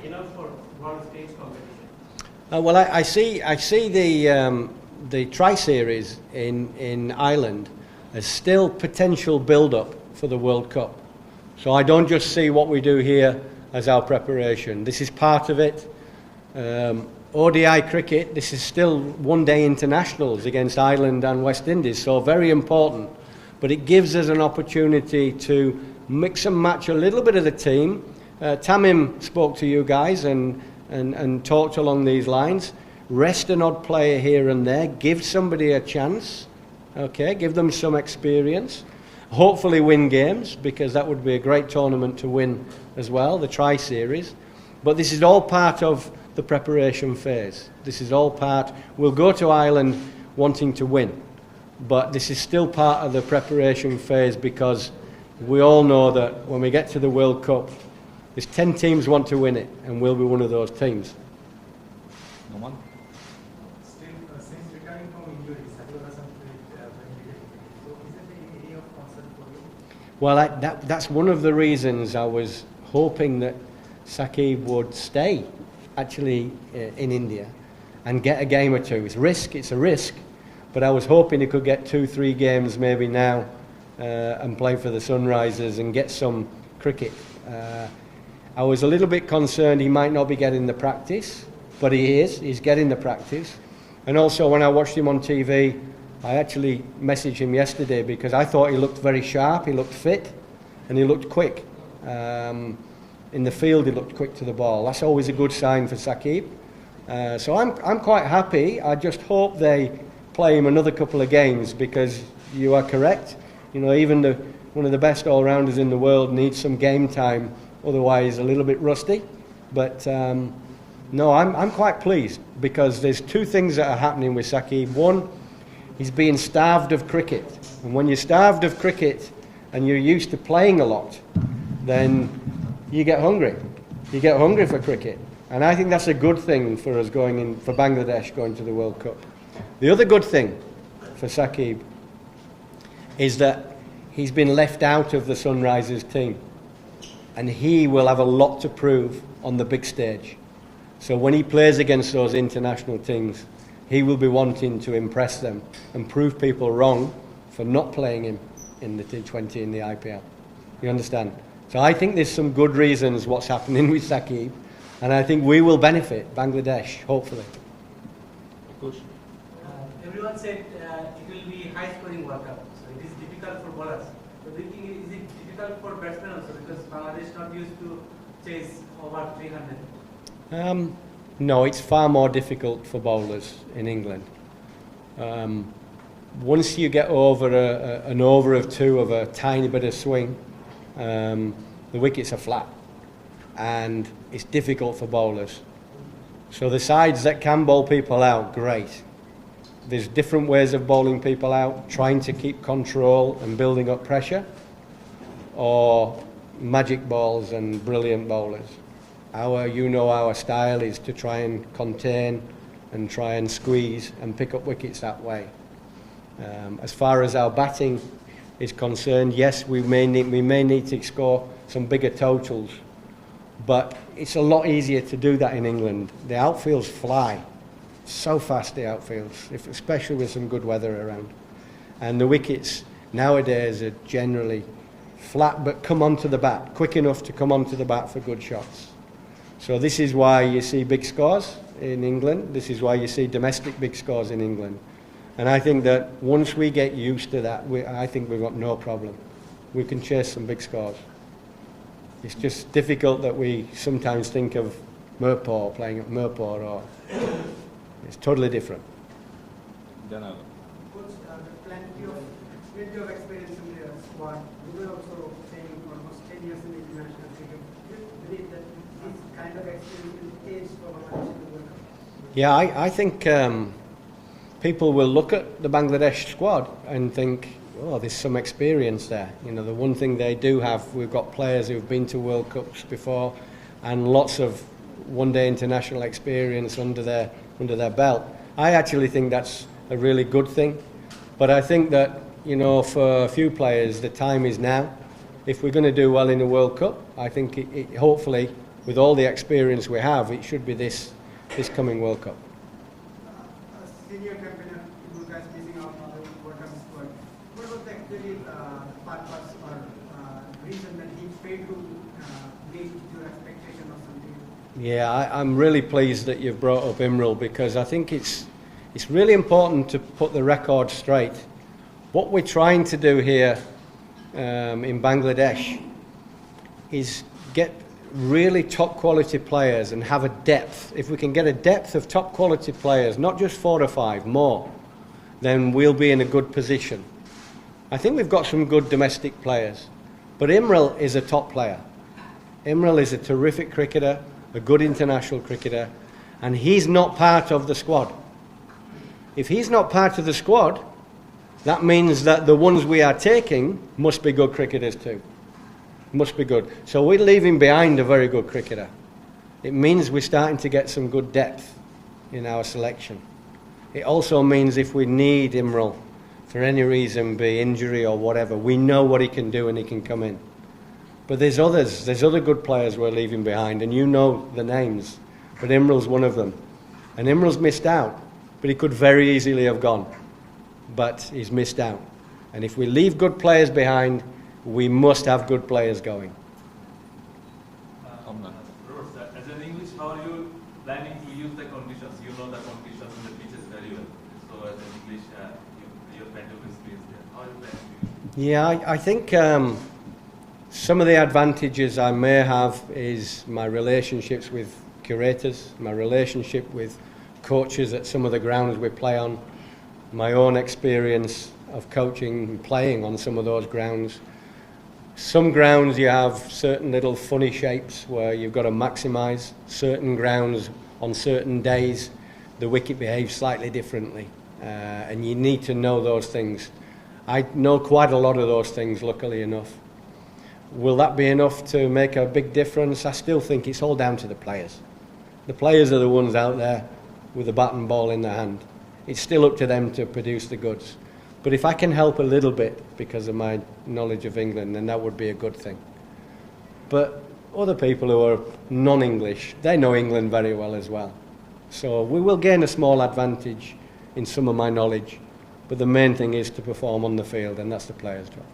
enough for World Stage competition? Well, I see the Tri-Series in Ireland as still potential build-up for the World Cup. So I don't just see what we do here as our preparation. This is part of it. ODI cricket, this is still one-day internationals against Ireland and West Indies, so very important. But it gives us an opportunity to mix and match a little bit of the team. Tamim spoke to you guys and talked along these lines. Rest an odd player here and there, give somebody a chance, okay, give them some experience. Hopefully win games, because that would be a great tournament to win as well, the Tri-Series. But this is all part of the preparation phase. This is all part, we'll go to Ireland wanting to win, but this is still part of the preparation phase, because we all know that when we get to the World Cup, there's 10 teams want to win it, and we'll be one of those teams. No one? Still, since returning from injuries, have you ever so is it an area of concern for you? Well, that's one of the reasons I was hoping that Shakib would stay actually in India and get a game or two. It's a risk, but I was hoping he could get 2-3 games maybe now and play for the Sunrisers and get some cricket. I was a little bit concerned he might not be getting the practice, but he's getting the practice. And also when I watched him on TV, I actually messaged him yesterday because I thought he looked very sharp, he looked fit, and he looked quick. In the field he looked quick to the ball. That's always a good sign for Shakib. So I'm quite happy. I just hope they play him another couple of games, because you are correct. You know, even one of the best all-rounders in the world needs some game time, otherwise a little bit rusty. But no, I'm quite pleased, because there's two things that are happening with Shakib. One, he's being starved of cricket. And when you're starved of cricket and you're used to playing a lot, then you get hungry. You get hungry for cricket. And I think that's a good thing for us for Bangladesh going to the World Cup. The other good thing for Shakib is that he's been left out of the Sunrisers team. And he will have a lot to prove on the big stage. So when he plays against those international teams, he will be wanting to impress them and prove people wrong for not playing him in the T20 in the IPL. You understand? So I think there's some good reasons what's happening with Shakib, and I think we will benefit, Bangladesh, hopefully. Everyone said it will be high-scoring World Cup, so it is difficult for bowlers. So do you think is it difficult for batsmen also, because Bangladesh is not used to chase over 300? No, it's far more difficult for bowlers in England. Once you get over an over of two of a tiny bit of swing, the wickets are flat, and it's difficult for bowlers. So the sides that can bowl people out, great. There's different ways of bowling people out, trying to keep control and building up pressure, or magic balls and brilliant bowlers. Our style is to try and contain and try and squeeze and pick up wickets that way. As far as our batting is concerned, yes, we may need to score some bigger totals, but it's a lot easier to do that in England. The outfields fly so fast, the outfields, especially with some good weather around. And the wickets nowadays are generally flat, but come onto the bat, quick enough to come onto the bat for good shots. So this is why you see big scores in England. This is why you see domestic big scores in England. And I think that once we get used to that, I think we've got no problem. We can chase some big scores. It's just difficult that we sometimes think of Mirpur, playing at Mirpur, or it's totally different. Coach, plenty of experience in the squad. You were also playing almost 10 years in the international cricket. Do you believe that this kind of experience will age for Bangladesh in the World Cup? Yeah, I think people will look at the Bangladesh squad and think, oh, there's some experience there. You know, the one thing they do have, we've got players who've been to World Cups before and lots of one-day international experience under their belt. I actually think that's a really good thing. But I think that, you know, for a few players, the time is now. If we're going to do well in the World Cup, I think hopefully with all the experience we have, it should be this coming World Cup. Senior campaigner, you guys missing out on the World Cup squad. What was the actually purpose or reason that he failed to meet your expectation or something? Yeah, I'm really pleased that you've brought up Imral, because I think it's really important to put the record straight. What we're trying to do here in Bangladesh is get really top quality players and have a depth. If we can get a depth of top quality players, not just 4 or 5, more, then we'll be in a good position. I think we've got some good domestic players, but Imral is a top player. Imral is a terrific cricketer, a good international cricketer, and he's not part of the squad. If he's not part of the squad, that means that the ones we are taking must be good cricketers too. Must be good. So we're leaving behind a very good cricketer. It means we're starting to get some good depth in our selection. It also means if we need Imral for any reason, be injury or whatever, we know what he can do and he can come in. But there's other good players we're leaving behind, and you know the names, but Imral's one of them. And Imral's missed out, but he could very easily have gone. But he's missed out. And if we leave good players behind, we must have good players going. Rhodes, as an English, how are you planning to use the conditions? You know the conditions in the pitches very well. So as an English, you're kind of experienced there. How are you planning to use it? Yeah, I think some of the advantages I may have is my relationships with curators, my relationship with coaches at some of the grounds we play on, my own experience of coaching and playing on some of those grounds. Some grounds you have certain little funny shapes where you've got to maximise. Certain grounds on certain days the wicket behaves slightly differently, and you need to know those things. I know quite a lot of those things, luckily enough. Will that be enough to make a big difference? I still think it's all down to the players. The players are the ones out there with the bat and ball in their hand. It's still up to them to produce the goods. But if I can help a little bit because of my knowledge of England, then that would be a good thing. But other people who are non-English, they know England very well as well. So we will gain a small advantage in some of my knowledge, but the main thing is to perform on the field, and that's the players' job.